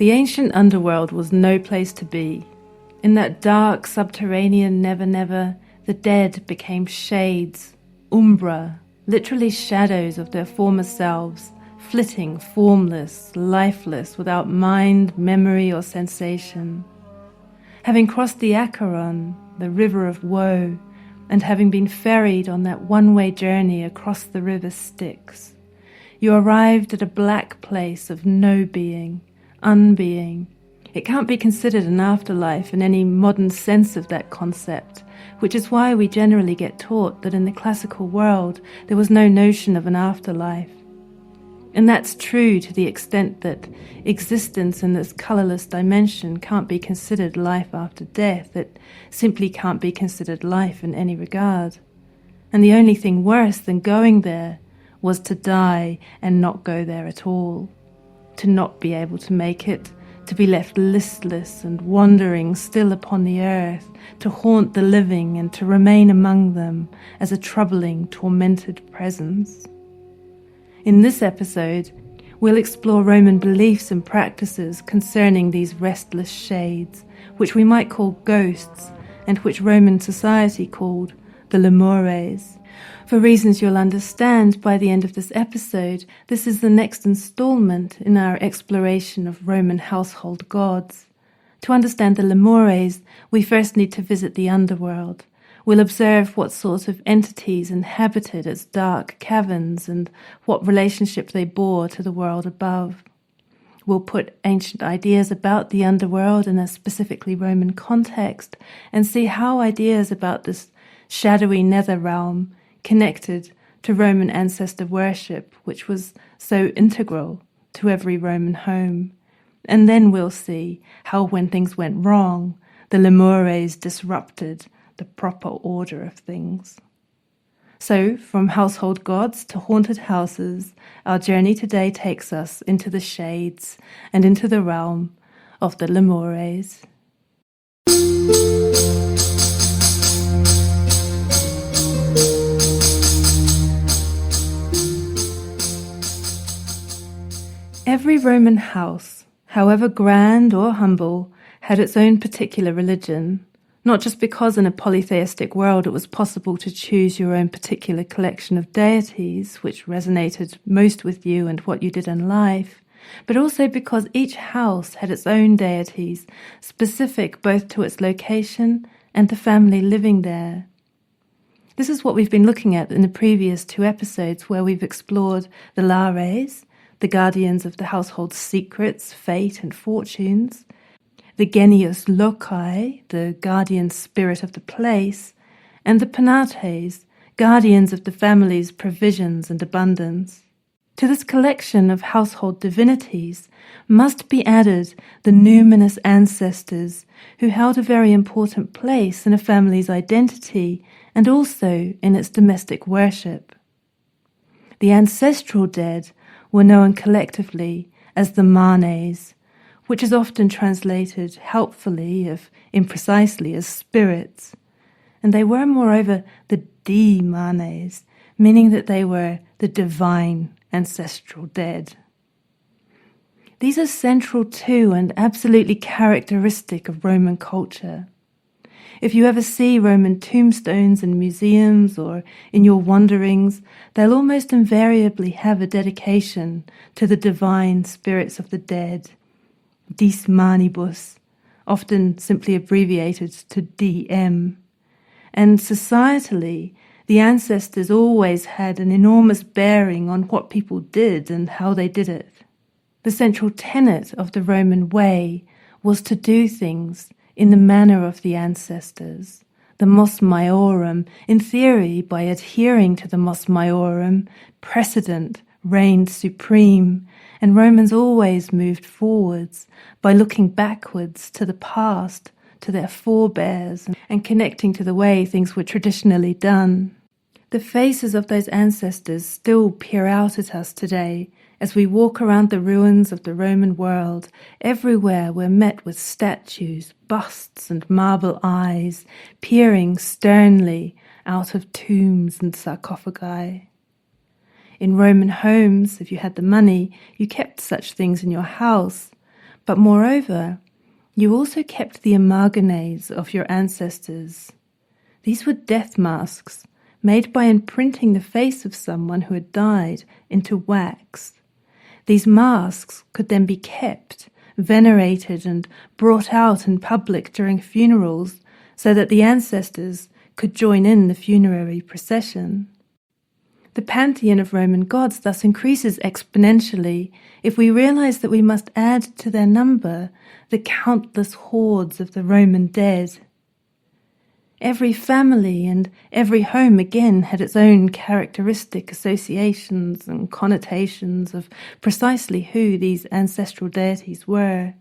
The ancient underworld was no place to be. In that dark subterranean never, the dead became shades, umbra, literally shadows of their former selves, flitting, formless, lifeless, without mind, memory, or sensation. Having crossed the Acheron, the river of woe, and having been ferried on that one-way journey across the river Styx, you arrived at a black place of no being, unbeing. It can't be considered an afterlife in any modern sense of that concept, which is why we generally get taught that in the classical world there was no notion of an afterlife. And that's true to the extent that existence in this colourless dimension can't be considered life after death. It simply can't be considered life in any regard. And the only thing worse than going there was to die and not go there at all, to not be able to make it, to be left listless and wandering still upon the earth, to haunt the living and to remain among them as a troubling, tormented presence. In this episode, we'll explore Roman beliefs and practices concerning these restless shades, which we might call ghosts, and which Roman society called the Lemures. For reasons you'll understand by the end of this episode, this is the next installment in our exploration of Roman household gods. To understand the Lemures, we first need to visit the underworld. We'll observe what sorts of entities inhabited its dark caverns and what relationship they bore to the world above. We'll put ancient ideas about the underworld in a specifically Roman context and see how ideas about this shadowy nether realm connected to Roman ancestor worship, which was so integral to every Roman home. And then we'll see how when things went wrong, the Lemures disrupted the proper order of things. So, from household gods to haunted houses, our journey today takes us into the shades and into the realm of the Lemures. Every Roman house, however grand or humble, had its own particular religion, not just because in a polytheistic world it was possible to choose your own particular collection of deities, which resonated most with you and what you did in life, but also because each house had its own deities, specific both to its location and the family living there. This is what we've been looking at in the previous 2 episodes, where we've explored the Lares, the guardians of the household's secrets, fate, and fortunes, the genius loci, the guardian spirit of the place, and the Penates, guardians of the family's provisions and abundance. To this collection of household divinities must be added the numinous ancestors who held a very important place in a family's identity and also in its domestic worship. The ancestral dead were known collectively as the manes, which is often translated helpfully, if imprecisely, as spirits. And they were, moreover, the manes, meaning that they were the divine ancestral dead. These are central to and absolutely characteristic of Roman culture. If you ever see Roman tombstones in museums or in your wanderings, they'll almost invariably have a dedication to the divine spirits of the dead, dis manibus, often simply abbreviated to DM. And societally, the ancestors always had an enormous bearing on what people did and how they did it. The central tenet of the Roman way was to do things in the manner of the ancestors, the mos maiorum. In theory, by adhering to the mos maiorum, precedent reigned supreme, and Romans always moved forwards by looking backwards to the past, to their forebears, and connecting to the way things were traditionally done. The faces of those ancestors still peer out at us today as we walk around the ruins of the Roman world. Everywhere we're met with statues, busts, and marble eyes peering sternly out of tombs and sarcophagi. In Roman homes, if you had the money, you kept such things in your house, But moreover, you also kept the amarganes of your ancestors. These were death masks made by imprinting the face of someone who had died into wax. These masks could then be kept, venerated, and brought out in public during funerals so that the ancestors could join in the funerary procession. The pantheon of Roman gods thus increases exponentially if we realize that we must add to their number the countless hordes of the Roman dead. Every family and every home again had its own characteristic associations and connotations of precisely who these ancestral deities were.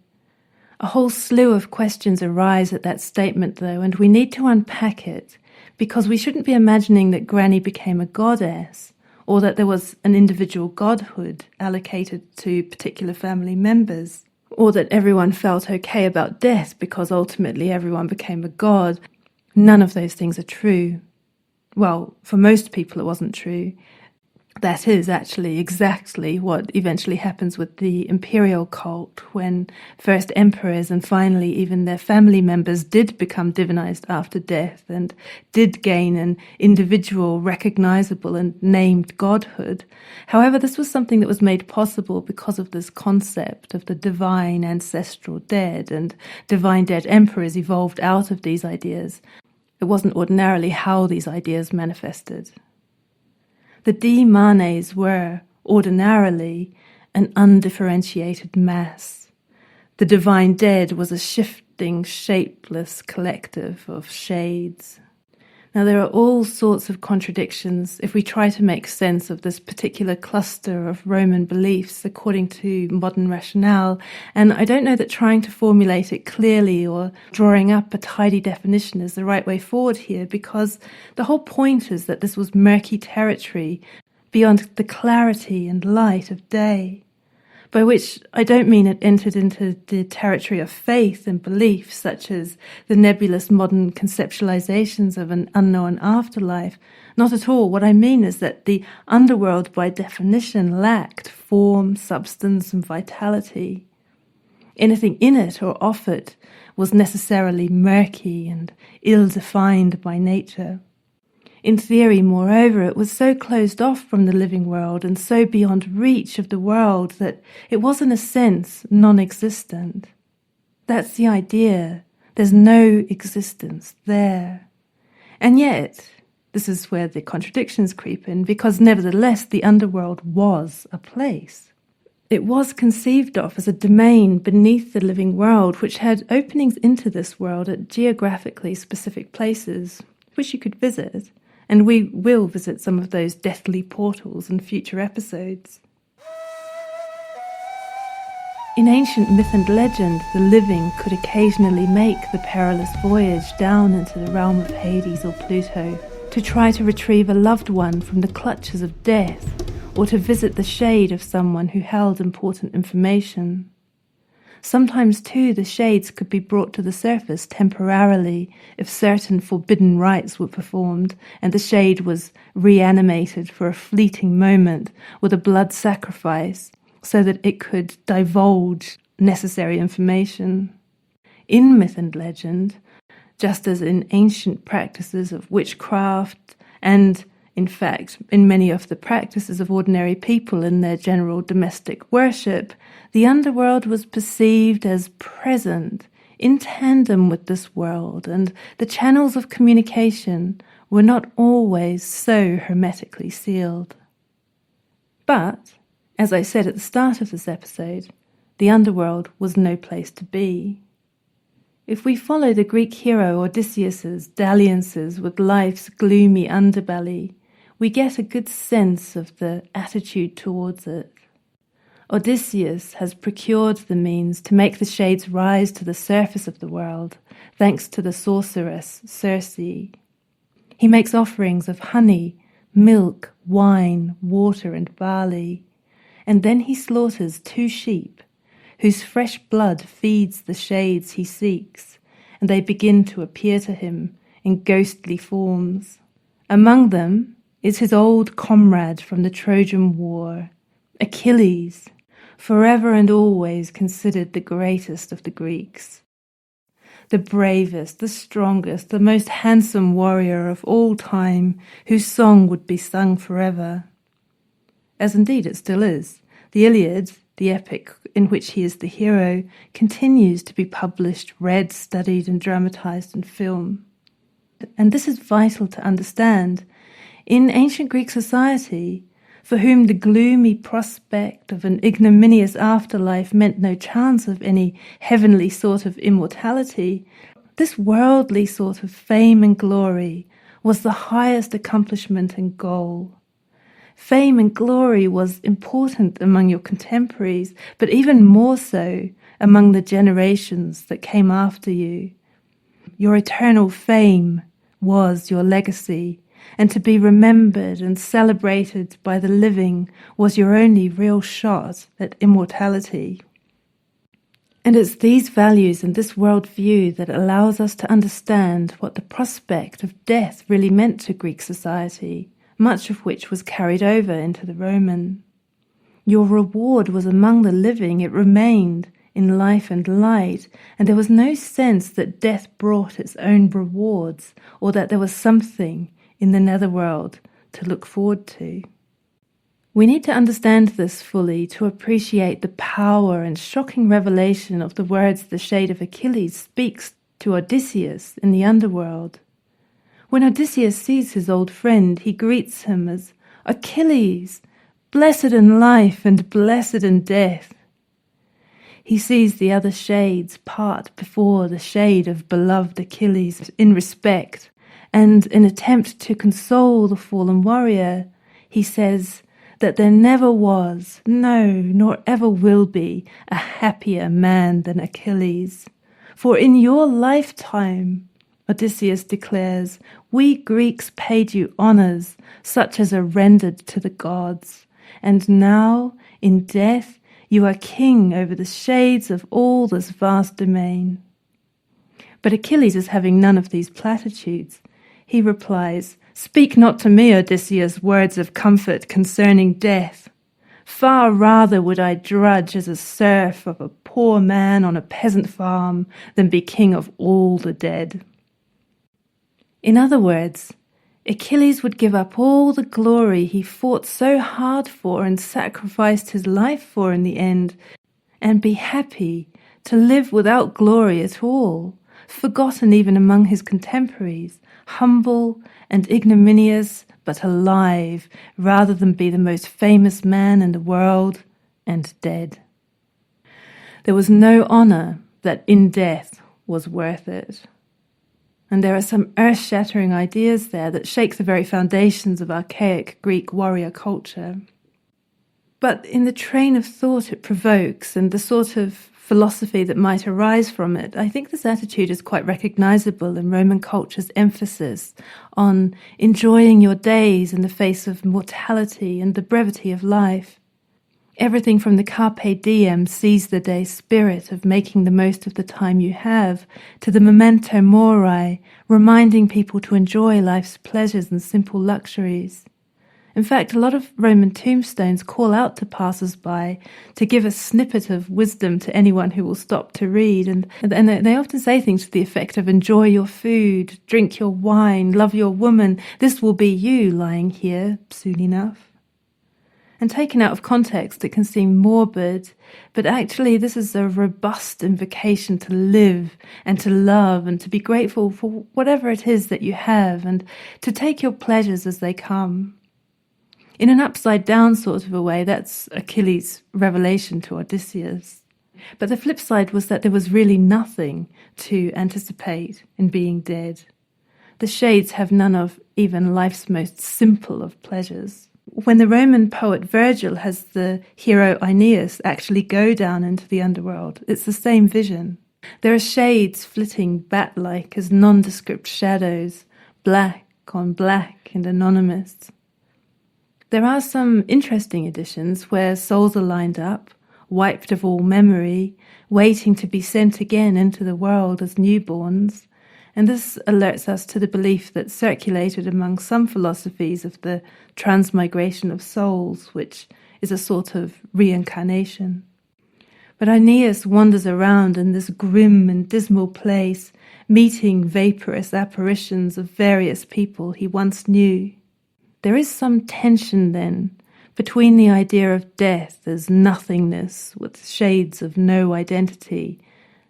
A whole slew of questions arise at that statement, though, and we need to unpack it, because we shouldn't be imagining that Granny became a goddess, or that there was an individual godhood allocated to particular family members, or that everyone felt okay about death because ultimately everyone became a god. None of those things are true. Well, for most people it wasn't true. That is actually exactly what eventually happens with the imperial cult, when first emperors and finally even their family members did become divinized after death and did gain an individual, recognizable and named godhood. However, this was something that was made possible because of this concept of the divine ancestral dead, and divine dead emperors evolved out of these ideas. It wasn't ordinarily how these ideas manifested. The D-manes were, ordinarily, an undifferentiated mass. The divine dead was a shifting, shapeless collective of shades. Now, there are all sorts of contradictions if we try to make sense of this particular cluster of Roman beliefs according to modern rationale, and I don't know that trying to formulate it clearly or drawing up a tidy definition is the right way forward here, because the whole point is that this was murky territory beyond the clarity and light of day. By which I don't mean it entered into the territory of faith and belief, such as the nebulous modern conceptualizations of an unknown afterlife. Not at all. What I mean is that the underworld, by definition, lacked form, substance, and vitality. Anything in it or off it was necessarily murky and ill-defined by nature. In theory, moreover, it was so closed off from the living world and so beyond reach of the world that it was, in a sense, non-existent. That's the idea. There's no existence there. And yet, this is where the contradictions creep in, because nevertheless the underworld was a place. It was conceived of as a domain beneath the living world, which had openings into this world at geographically specific places, which you could visit. And we will visit some of those deathly portals in future episodes. In ancient myth and legend, the living could occasionally make the perilous voyage down into the realm of Hades or Pluto to try to retrieve a loved one from the clutches of death, or to visit the shade of someone who held important information. Sometimes, too, the shades could be brought to the surface temporarily if certain forbidden rites were performed, and the shade was reanimated for a fleeting moment with a blood sacrifice so that it could divulge necessary information. In myth and legend, just as in ancient practices of witchcraft and, in fact, in many of the practices of ordinary people in their general domestic worship, the underworld was perceived as present, in tandem with this world, and the channels of communication were not always so hermetically sealed. But, as I said at the start of this episode, the underworld was no place to be. If we follow the Greek hero Odysseus's dalliances with life's gloomy underbelly, we get a good sense of the attitude towards it. Odysseus has procured the means to make the shades rise to the surface of the world, thanks to the sorceress Circe. He makes offerings of honey, milk, wine, water, and barley, and then he slaughters 2 sheep, whose fresh blood feeds the shades he seeks, and they begin to appear to him in ghostly forms. Among them is his old comrade from the Trojan War, Achilles, forever and always considered the greatest of the Greeks. The bravest, the strongest, the most handsome warrior of all time, whose song would be sung forever. As indeed it still is. The Iliad, the epic in which he is the hero, continues to be published, read, studied, and dramatized in film. And this is vital to understand. In ancient Greek society, for whom the gloomy prospect of an ignominious afterlife meant no chance of any heavenly sort of immortality, this worldly sort of fame and glory was the highest accomplishment and goal. Fame and glory was important among your contemporaries, but even more so among the generations that came after you. Your eternal fame was your legacy, and to be remembered and celebrated by the living was your only real shot at immortality. And it's these values and this worldview that allows us to understand what the prospect of death really meant to Greek society, much of which was carried over into the Roman. Your reward was among the living, it remained in life and light, and there was no sense that death brought its own rewards or that there was something in the netherworld to look forward to. We need to understand this fully to appreciate the power and shocking revelation of the words the shade of Achilles speaks to Odysseus in the underworld. When Odysseus sees his old friend, he greets him as Achilles, blessed in life and blessed in death. He sees the other shades part before the shade of beloved Achilles in respect, and in attempt to console the fallen warrior, he says that there never was, no, nor ever will be, a happier man than Achilles. For in your lifetime, Odysseus declares, we Greeks paid you honours such as are rendered to the gods, and now, in death, you are king over the shades of all this vast domain. But Achilles is having none of these platitudes. He replies, speak not to me, Odysseus, words of comfort concerning death. Far rather would I drudge as a serf of a poor man on a peasant farm than be king of all the dead. In other words, Achilles would give up all the glory he fought so hard for and sacrificed his life for in the end, and be happy to live without glory at all, forgotten even among his contemporaries, humble and ignominious, but alive, rather than be the most famous man in the world and dead. There was no honour that in death was worth it. And there are some earth-shattering ideas there that shake the very foundations of archaic Greek warrior culture. But in the train of thought it provokes and the sort of philosophy that might arise from it, I think this attitude is quite recognizable in Roman culture's emphasis on enjoying your days in the face of mortality and the brevity of life. Everything from the carpe diem, seize the day spirit of making the most of the time you have, to the memento mori, reminding people to enjoy life's pleasures and simple luxuries. In fact, a lot of Roman tombstones call out to passers-by to give a snippet of wisdom to anyone who will stop to read. And they often say things to the effect of enjoy your food, drink your wine, love your woman. This will be you lying here soon enough. And taken out of context, it can seem morbid, but actually this is a robust invocation to live and to love and to be grateful for whatever it is that you have and to take your pleasures as they come. In an upside-down sort of a way, that's Achilles' revelation to Odysseus. But the flip side was that there was really nothing to anticipate in being dead. The shades have none of even life's most simple of pleasures. When the Roman poet Virgil has the hero Aeneas actually go down into the underworld, it's the same vision. There are shades flitting bat-like as nondescript shadows, black on black and anonymous. There are some interesting editions where souls are lined up, wiped of all memory, waiting to be sent again into the world as newborns, and this alerts us to the belief that circulated among some philosophies of the transmigration of souls, which is a sort of reincarnation. But Aeneas wanders around in this grim and dismal place, meeting vaporous apparitions of various people he once knew. There is some tension then between the idea of death as nothingness with shades of no identity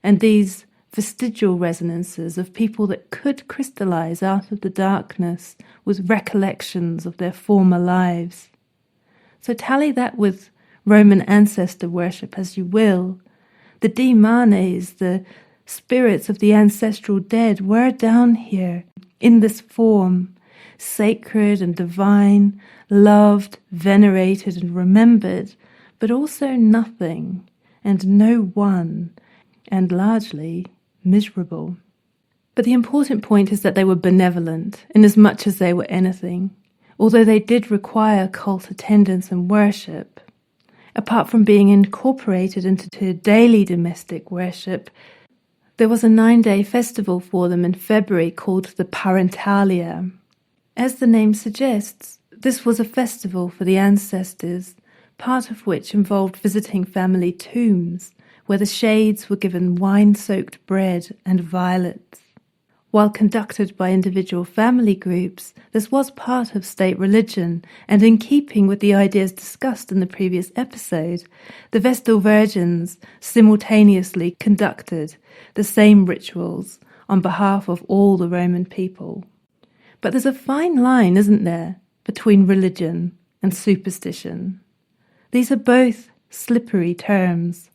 and these vestigial resonances of people that could crystallize out of the darkness with recollections of their former lives. So tally that with Roman ancestor worship as you will. The deepenes, the spirits of the ancestral dead, were down here in this form, sacred and divine, loved, venerated and remembered, but also nothing and no one, and largely miserable. But the important point is that they were benevolent in as much as they were anything, although they did require cult attendance and worship. Apart from being incorporated into daily domestic worship, there was a 9-day festival for them in February called the Parentalia. As the name suggests, this was a festival for the ancestors, part of which involved visiting family tombs, where the shades were given wine-soaked bread and violets. While conducted by individual family groups, this was part of state religion, and in keeping with the ideas discussed in the previous episode, the Vestal Virgins simultaneously conducted the same rituals on behalf of all the Roman people. But there's a fine line, isn't there, between religion and superstition? These are both slippery terms.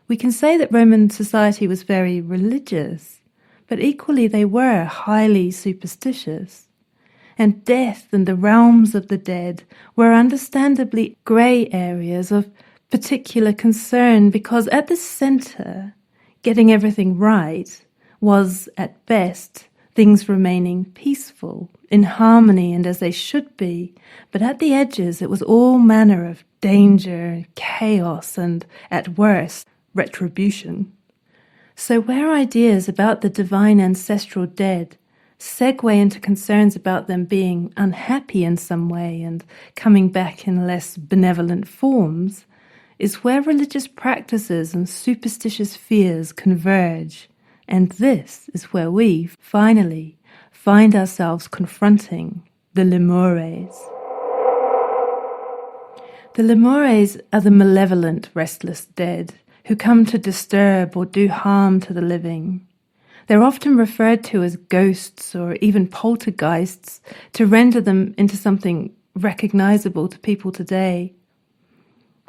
We can say that Roman society was very religious, but equally they were highly superstitious. And death and the realms of the dead were understandably grey areas of particular concern, because at the centre, getting everything right was, at best, things remaining peaceful, in harmony and as they should be, but at the edges it was all manner of danger, chaos, and, at worst, retribution. So where ideas about the divine ancestral dead segue into concerns about them being unhappy in some way and coming back in less benevolent forms, is where religious practices and superstitious fears converge. And this is where we, finally, find ourselves confronting the Lemures. The Lemures are the malevolent, restless dead, who come to disturb or do harm to the living. They're often referred to as ghosts or even poltergeists to render them into something recognizable to people today,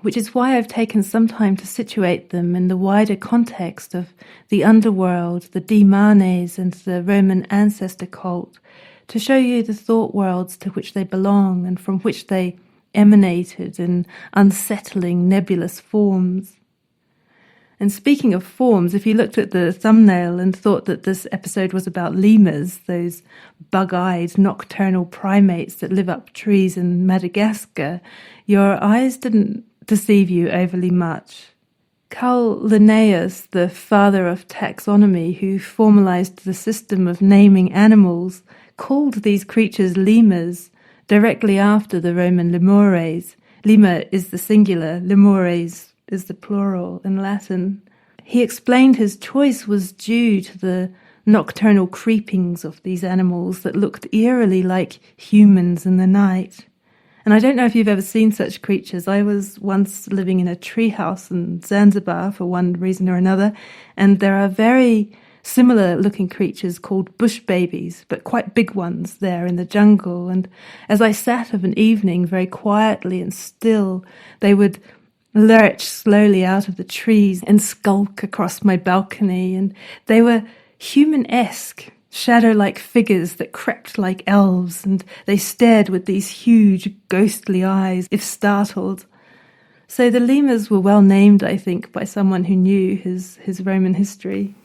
which is why I've taken some time to situate them in the wider context of the underworld, the deepenes, and the Roman ancestor cult, to show you the thought worlds to which they belong and from which they emanated in unsettling, nebulous forms. And speaking of forms, if you looked at the thumbnail and thought that this episode was about lemurs, those bug-eyed nocturnal primates that live up trees in Madagascar, your eyes didn't deceive you overly much. Carl Linnaeus, the father of taxonomy, who formalized the system of naming animals, called these creatures lemurs directly after the Roman lemures. Lemur is the singular, lemures is the plural in Latin. He explained his choice was due to the nocturnal creepings of these animals that looked eerily like humans in the night. And I don't know if you've ever seen such creatures. I was once living in a treehouse in Zanzibar for one reason or another, and there are very similar looking creatures called bush babies, but quite big ones there in the jungle. And as I sat of an evening very quietly and still, they would lurch slowly out of the trees and skulk across my balcony, and they were human-esque, shadow-like figures that crept like elves, and they stared with these huge ghostly eyes if startled. So the lemurs were well named, I think, by someone who knew his Roman history.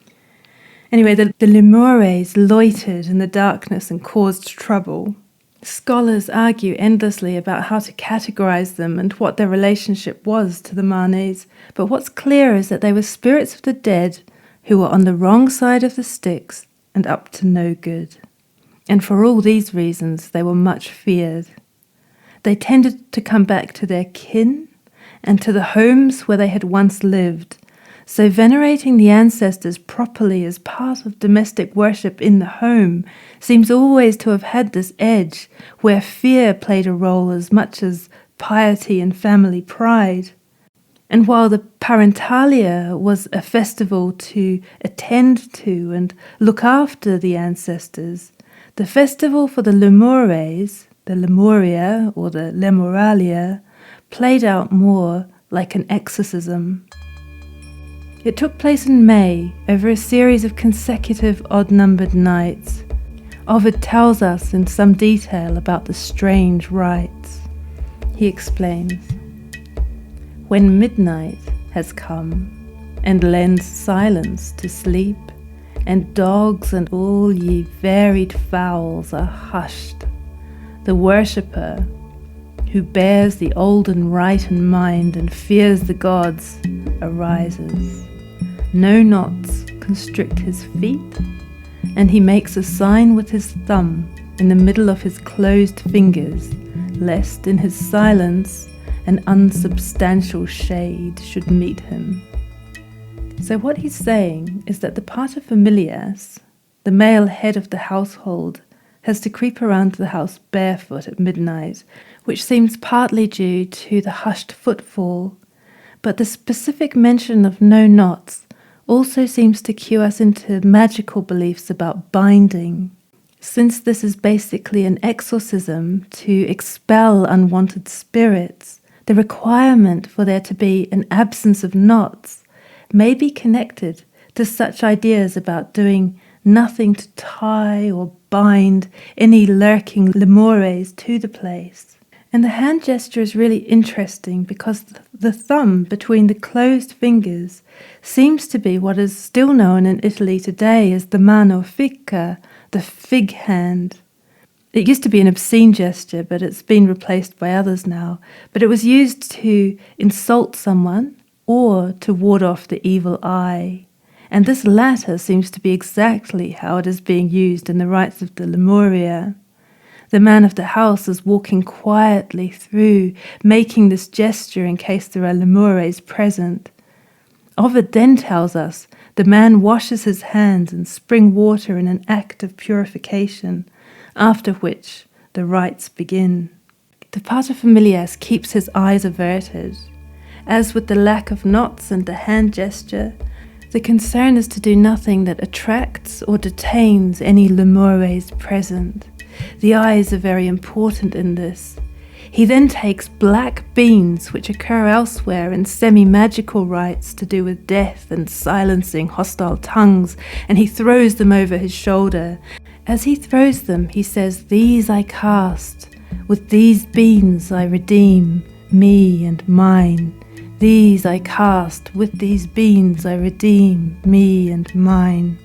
Anyway, the Lemures loitered in the darkness and caused trouble. Scholars argue endlessly about how to categorize them and what their relationship was to the Manes, but what's clear is that they were spirits of the dead who were on the wrong side of the sticks and up to no good. And for all these reasons, they were much feared. They tended to come back to their kin and to the homes where they had once lived, So venerating the ancestors properly as part of domestic worship in the home seems always to have had this edge where fear played a role as much as piety and family pride. And while the Parentalia was a festival to attend to and look after the ancestors, the festival for the Lemures, the Lemuria or the Lemuralia, played out more like an exorcism. It took place in May over a series of consecutive odd-numbered nights. Ovid tells us in some detail about the strange rites. He explains, "When midnight has come and lends silence to sleep, and dogs and all ye varied fowls are hushed, the worshipper, who bears the olden rite in mind and fears the gods, arises. No knots constrict his feet, and he makes a sign with his thumb in the middle of his closed fingers, lest in his silence an unsubstantial shade should meet him." So what he's saying is that the paterfamilias, the male head of the household, has to creep around the house barefoot at midnight, which seems partly due to the hushed footfall, but the specific mention of no knots also seems to cue us into magical beliefs about binding, since this is basically an exorcism to expel unwanted spirits. The requirement for there to be an absence of knots may be connected to such ideas about doing nothing to tie or bind any lurking lemures to the place. And the hand gesture is really interesting because the thumb between the closed fingers seems to be what is still known in Italy today as the mano ficca, the fig hand. It used to be an obscene gesture, but it's been replaced by others now. But it was used to insult someone or to ward off the evil eye. And this latter seems to be exactly how it is being used in the rites of the Lemuria. The man of the house is walking quietly through, making this gesture in case there are lemures present. Ovid then tells us the man washes his hands in spring water in an act of purification, after which the rites begin. The paterfamilias keeps his eyes averted. As with the lack of knots and the hand gesture, the concern is to do nothing that attracts or detains any lemures present. The eyes are very important in this. He then takes black beans, which occur elsewhere in semi-magical rites to do with death and silencing hostile tongues, and he throws them over his shoulder. As he throws them, he says, "These I cast, with these beans I redeem me and mine. These I cast, with these beans I redeem me and mine.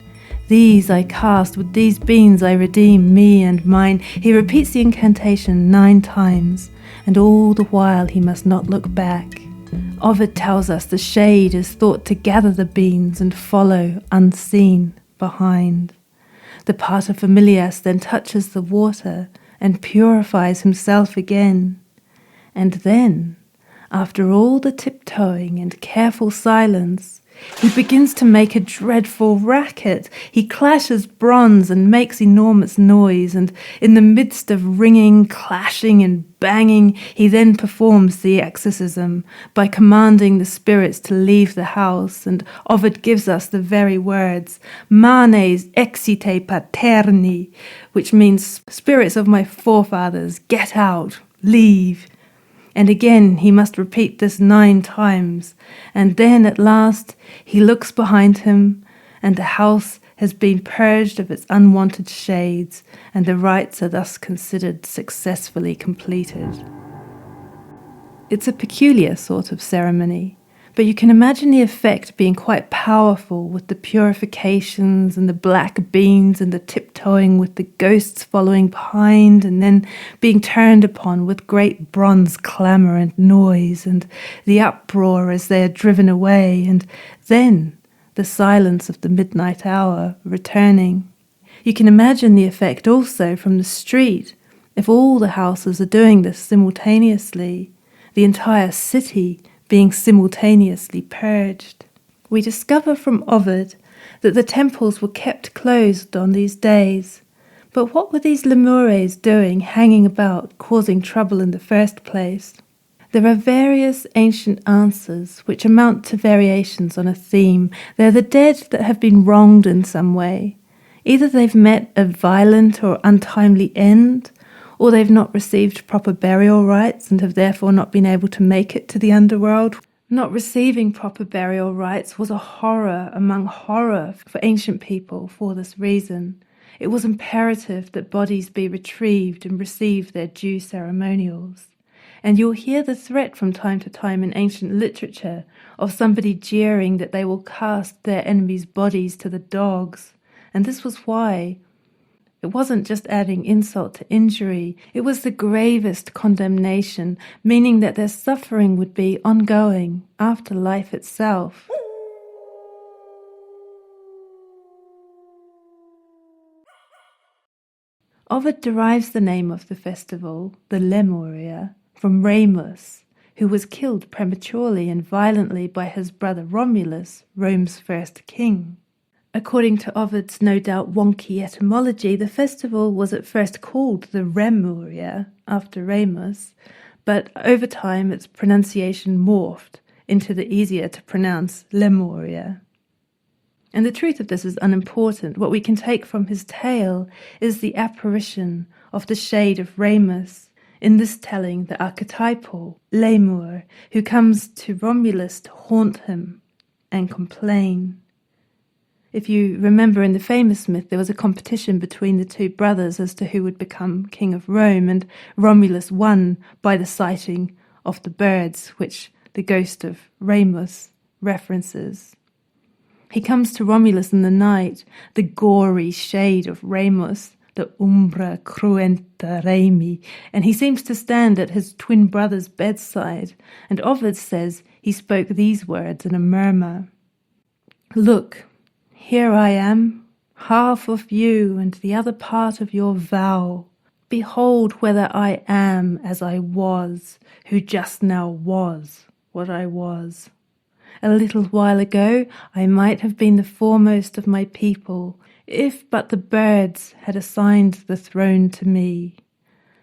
These I cast, with these beans I redeem me and mine." He repeats the incantation 9 times, and all the while he must not look back. Ovid tells us the shade is thought to gather the beans and follow unseen behind. The paterfamilias then touches the water and purifies himself again. And then, after all the tiptoeing and careful silence, he begins to make a dreadful racket. He clashes bronze and makes enormous noise, and in the midst of ringing, clashing, and banging, he then performs the exorcism by commanding the spirits to leave the house, and Ovid gives us the very words, "Manes exite paterni," which means, "Spirits of my forefathers, get out, leave." And again he must repeat this 9 times, and then at last he looks behind him, and the house has been purged of its unwanted shades, and the rites are thus considered successfully completed. It's a peculiar sort of ceremony, but you can imagine the effect being quite powerful with the purifications and the black beans and the tiptoeing with the ghosts following behind and then being turned upon with great bronze clamour and noise and the uproar as they are driven away, and then the silence of the midnight hour returning. You can imagine the effect also from the street if all the houses are doing this simultaneously, the entire city being simultaneously purged. We discover from Ovid that the temples were kept closed on these days. But what were these Lemures doing, hanging about, causing trouble in the first place? There are various ancient answers which amount to variations on a theme. They're the dead that have been wronged in some way. Either they've met a violent or untimely end, or they've not received proper burial rites and have therefore not been able to make it to the underworld. Not receiving proper burial rites was a horror among horror for ancient people for this reason. It was imperative that bodies be retrieved and receive their due ceremonials. And you'll hear the threat from time to time in ancient literature of somebody jeering that they will cast their enemies' bodies to the dogs. And this was why. It wasn't just adding insult to injury, it was the gravest condemnation, meaning that their suffering would be ongoing after life itself. Ovid derives the name of the festival, the Lemuria, from Remus, who was killed prematurely and violently by his brother Romulus, Rome's first king. According to Ovid's no doubt wonky etymology, the festival was at first called the Remuria, after Remus, but over time its pronunciation morphed into the easier to pronounce Lemuria. And the truth of this is unimportant. What we can take from his tale is the apparition of the shade of Remus, in this telling the archetypal Lemur, who comes to Romulus to haunt him and complain. If you remember in the famous myth, there was a competition between the two brothers as to who would become king of Rome, and Romulus won by the sighting of the birds, which the ghost of Remus references. He comes to Romulus in the night, the gory shade of Remus, the umbra cruenta Remi, and he seems to stand at his twin brother's bedside, and Ovid says he spoke these words in a murmur. "Look, here I am, half of you and the other part of your vow. Behold whether I am as I was, who just now was what I was. A little while ago I might have been the foremost of my people, if but the birds had assigned the throne to me.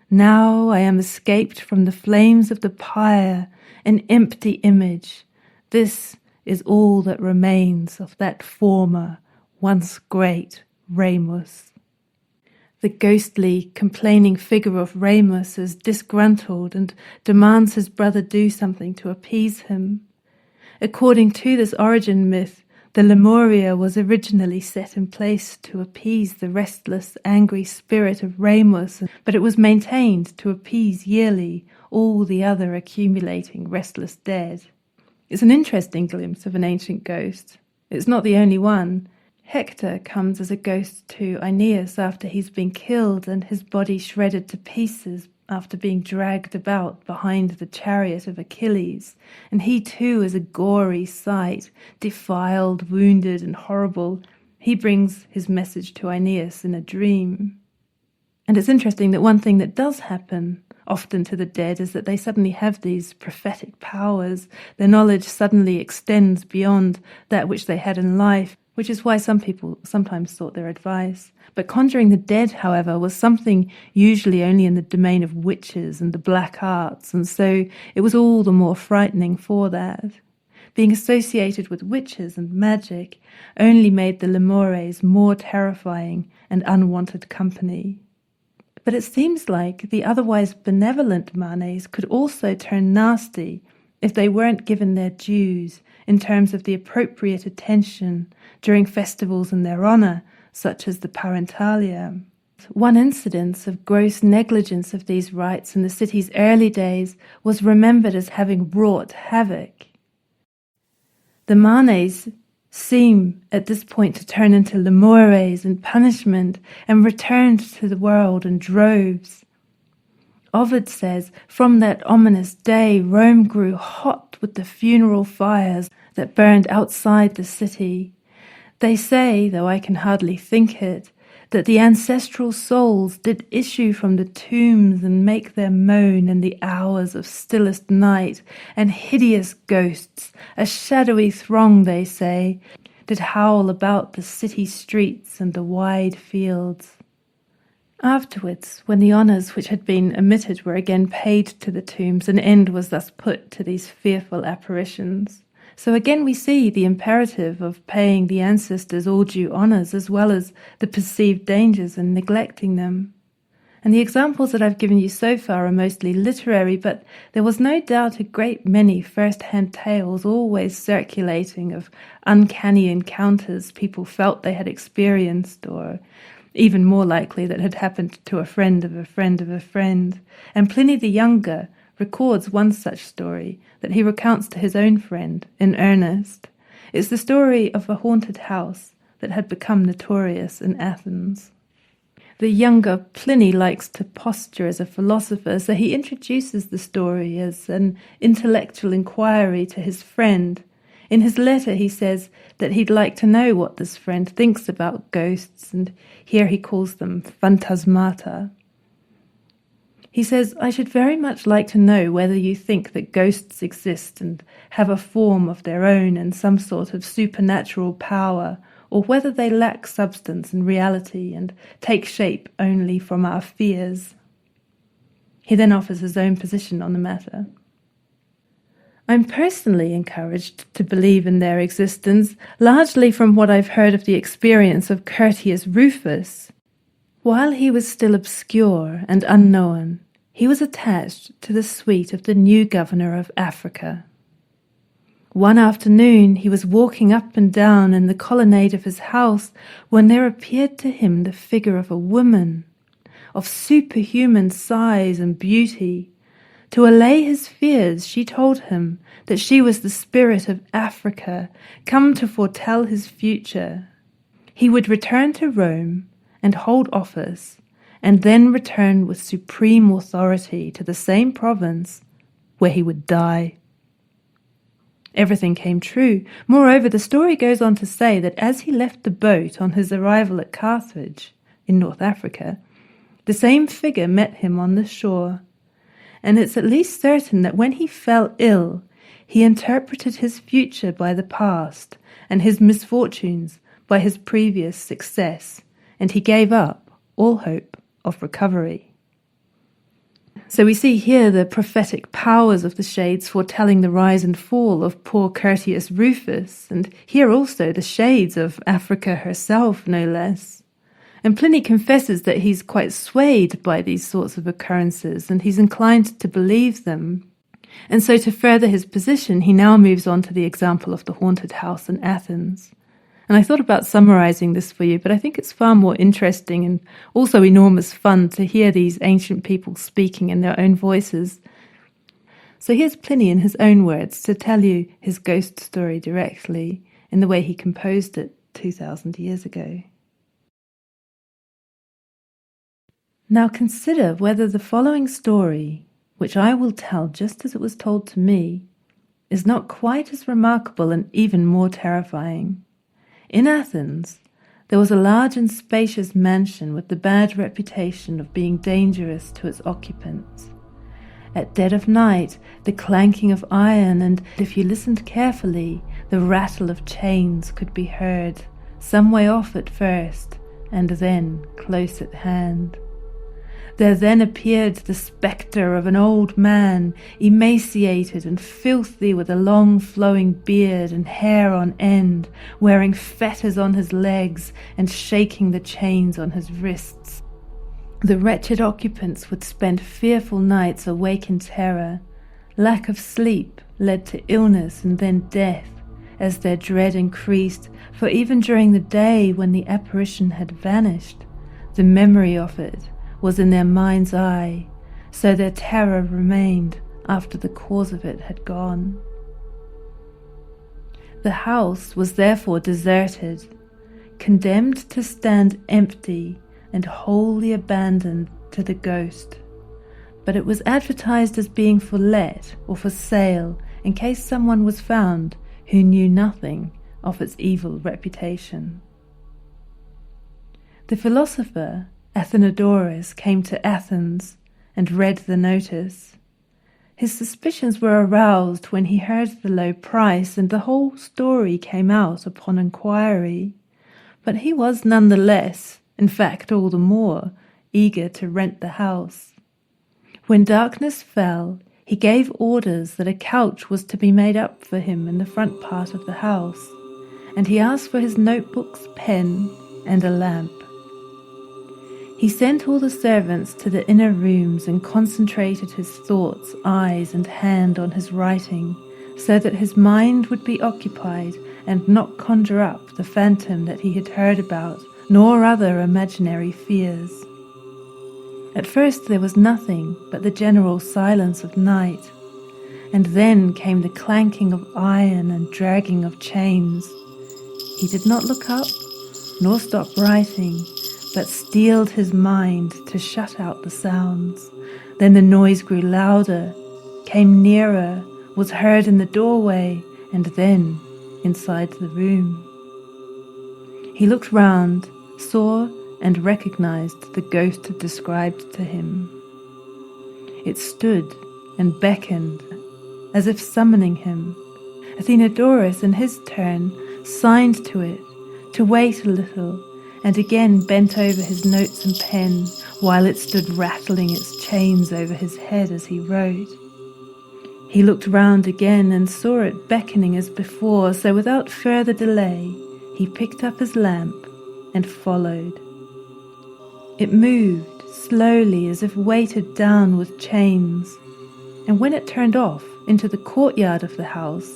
Now I am escaped from the flames of the pyre, an empty image. This is all that remains of that former, once great Remus." The ghostly, complaining figure of Remus is disgruntled and demands his brother do something to appease him. According to this origin myth, the Lemuria was originally set in place to appease the restless, angry spirit of Remus, but it was maintained to appease yearly all the other accumulating restless dead. It's an interesting glimpse of an ancient ghost. It's not the only one. Hector comes as a ghost to Aeneas after he's been killed and his body shredded to pieces after being dragged about behind the chariot of Achilles, and he too is a gory sight, defiled, wounded, and horrible. He brings his message to Aeneas in a dream. And it's interesting that one thing that does happen often to the dead is that they suddenly have these prophetic powers. Their knowledge suddenly extends beyond that which they had in life, which is why some people sometimes sought their advice. But conjuring the dead, however, was something usually only in the domain of witches and the black arts, and so it was all the more frightening for that. Being associated with witches and magic only made the Lemures more terrifying and unwanted company. But it seems like the otherwise benevolent Manes could also turn nasty if they weren't given their dues in terms of the appropriate attention during festivals in their honour, such as the Parentalia. One incidence of gross negligence of these rites in the city's early days was remembered as having wrought havoc. The Manes seem at this point to turn into Lemures in punishment and returned to the world in droves. Ovid says, from that ominous day Rome grew hot with the funeral fires that burned outside the city. They say, though I can hardly think it, that the ancestral souls did issue from the tombs and make their moan in the hours of stillest night, and hideous ghosts, a shadowy throng, they say, did howl about the city streets and the wide fields. Afterwards, when the honours which had been omitted were again paid to the tombs, an end was thus put to these fearful apparitions. So again we see the imperative of paying the ancestors all due honours, as well as the perceived dangers in neglecting them. And the examples that I've given you so far are mostly literary, but there was no doubt a great many first-hand tales always circulating of uncanny encounters people felt they had experienced, or even more likely that had happened to a friend of a friend of a friend. And Pliny the Younger records one such story that he recounts to his own friend in earnest. It's the story of a haunted house that had become notorious in Athens. The younger Pliny likes to posture as a philosopher, so he introduces the story as an intellectual inquiry to his friend. In his letter he says that he'd like to know what this friend thinks about ghosts, and here he calls them phantasmata. He says, "I should very much like to know whether you think that ghosts exist and have a form of their own and some sort of supernatural power, or whether they lack substance and reality and take shape only from our fears." He then offers his own position on the matter. "I'm personally encouraged to believe in their existence, largely from what I've heard of the experience of Curtius Rufus. While he was still obscure and unknown, he was attached to the suite of the new governor of Africa. One afternoon he was walking up and down in the colonnade of his house when there appeared to him the figure of a woman of superhuman size and beauty. To allay his fears, she told him that she was the spirit of Africa, come to foretell his future. He would return to Rome and hold office, and then return with supreme authority to the same province where he would die." Everything came true. Moreover, the story goes on to say that as he left the boat on his arrival at Carthage, in North Africa, the same figure met him on the shore. And it's at least certain that when he fell ill, he interpreted his future by the past and his misfortunes by his previous success, and he gave up all hope of recovery. So we see here the prophetic powers of the shades foretelling the rise and fall of poor Curtius Rufus, and here also the shades of Africa herself, no less. And Pliny confesses that he's quite swayed by these sorts of occurrences, and he's inclined to believe them. And so to further his position, he now moves on to the example of the haunted house in Athens. And I thought about summarizing this for you, but I think it's far more interesting and also enormous fun to hear these ancient people speaking in their own voices. So here's Pliny in his own words to tell you his ghost story directly in the way he composed it 2,000 years ago. "Now consider whether the following story, which I will tell just as it was told to me, is not quite as remarkable and even more terrifying. In Athens, there was a large and spacious mansion with the bad reputation of being dangerous to its occupants. At dead of night, the clanking of iron and, if you listened carefully, the rattle of chains could be heard, some way off at first, and then close at hand. There then appeared the spectre of an old man, emaciated and filthy, with a long flowing beard and hair on end, wearing fetters on his legs and shaking the chains on his wrists. The wretched occupants would spend fearful nights awake in terror. Lack of sleep led to illness and then death, as their dread increased, for even during the day when the apparition had vanished, the memory of it was in their mind's eye, so their terror remained after the cause of it had gone. The house was therefore deserted, condemned to stand empty and wholly abandoned to the ghost, but it was advertised as being for let or for sale in case someone was found who knew nothing of its evil reputation. The philosopher Athenodorus came to Athens and read the notice. His suspicions were aroused when he heard the low price, and the whole story came out upon inquiry. But he was none the less, in fact all the more, eager to rent the house. When darkness fell, he gave orders that a couch was to be made up for him in the front part of the house, and he asked for his notebooks, pen, and a lamp. He sent all the servants to the inner rooms and concentrated his thoughts, eyes, and hand on his writing, so that his mind would be occupied and not conjure up the phantom that he had heard about, nor other imaginary fears. At first there was nothing but the general silence of night, and then came the clanking of iron and dragging of chains. He did not look up, nor stop writing, but steeled his mind to shut out the sounds. Then the noise grew louder, came nearer, was heard in the doorway, and then inside the room. He looked round, saw and recognized the ghost described to him. It stood and beckoned, as if summoning him. Athenodorus, in his turn, signed to it to wait a little, and again bent over his notes and pen, while it stood rattling its chains over his head as he wrote. He looked round again and saw it beckoning as before, so without further delay he picked up his lamp and followed. It moved slowly as if weighted down with chains, and when it turned off into the courtyard of the house,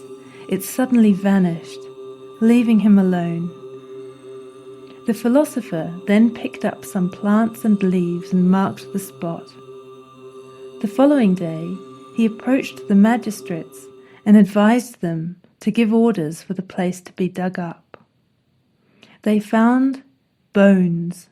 it suddenly vanished, leaving him alone. The philosopher then picked up some plants and leaves and marked the spot. The following day he approached the magistrates and advised them to give orders for the place to be dug up. They found bones,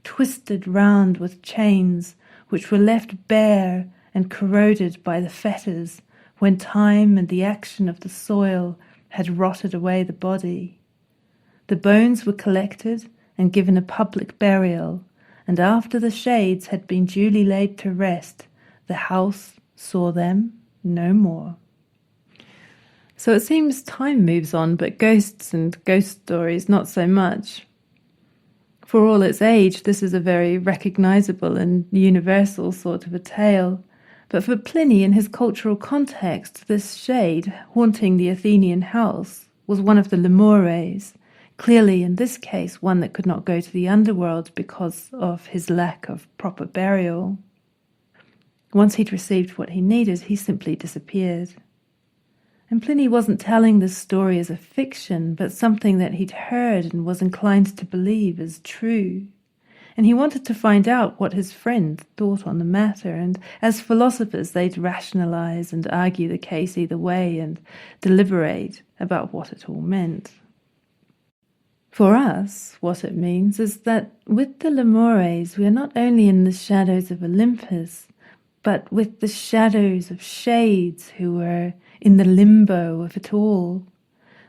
twisted round with chains, which were left bare and corroded by the fetters when time and the action of the soil had rotted away the body. The bones were collected and given a public burial, and after the shades had been duly laid to rest, the house saw them no more. So it seems time moves on, but ghosts and ghost stories not so much. For all its age, this is a very recognizable and universal sort of a tale. But for Pliny, in his cultural context, this shade haunting the Athenian house was one of the Lemures, clearly in this case one that could not go to the underworld because of his lack of proper burial. Once he'd received what he needed, he simply disappeared. And Pliny wasn't telling this story as a fiction, but something that he'd heard and was inclined to believe as true. And he wanted to find out what his friend thought on the matter, and as philosophers they'd rationalize and argue the case either way and deliberate about what it all meant. For us, what it means is that with the Lemures we are not only in the shadows of Olympus, but with the shadows of shades who were in the limbo of it all.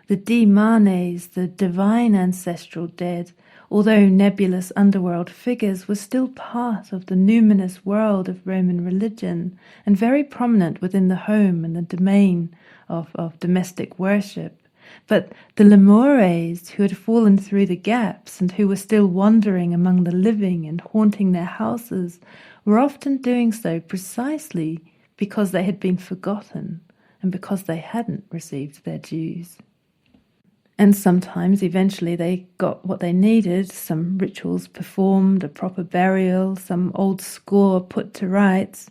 The Manes, the divine ancestral dead, although nebulous underworld figures, were still part of the numinous world of Roman religion and very prominent within the home and the domain of domestic worship. But the Lemures, who had fallen through the gaps and who were still wandering among the living and haunting their houses, were often doing so precisely because they had been forgotten and because they hadn't received their dues. And sometimes, eventually, they got what they needed, some rituals performed, a proper burial, some old score put to rights.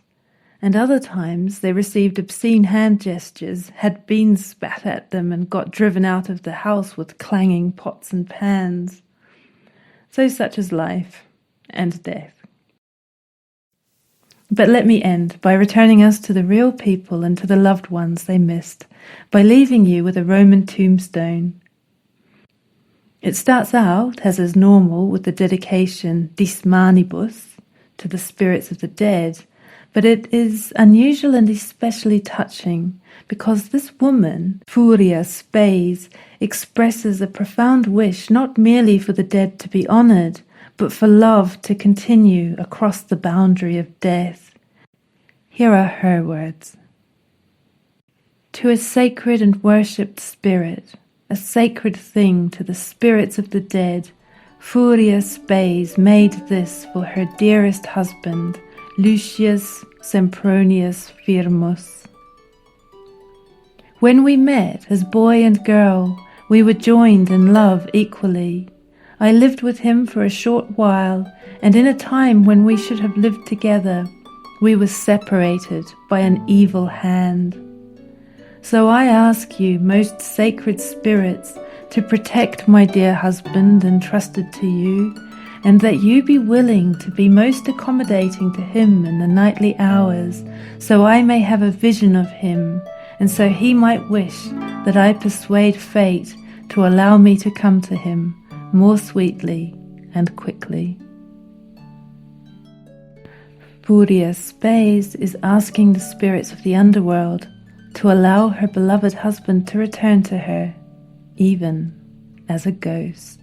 And other times they received obscene hand gestures, had beans spat at them, and got driven out of the house with clanging pots and pans. So such is life and death. But let me end by returning us to the real people and to the loved ones they missed, by leaving you with a Roman tombstone. It starts out, as is normal, with the dedication Dis Manibus, to the spirits of the dead, but it is unusual and especially touching because this woman, Furia Spes, expresses a profound wish not merely for the dead to be honoured, but for love to continue across the boundary of death. Here are her words. To a sacred and worshipped spirit, a sacred thing to the spirits of the dead, Furia Spes made this for her dearest husband, Lucius Sempronius Firmus. When we met as boy and girl, we were joined in love equally. I lived with him for a short while, and in a time when we should have lived together, we were separated by an evil hand. So I ask you, most sacred spirits, to protect my dear husband entrusted to you, and that you be willing to be most accommodating to him in the nightly hours, so I may have a vision of him, and so he might wish that I persuade fate to allow me to come to him more sweetly and quickly. Furia Spes is asking the spirits of the underworld to allow her beloved husband to return to her, even as a ghost.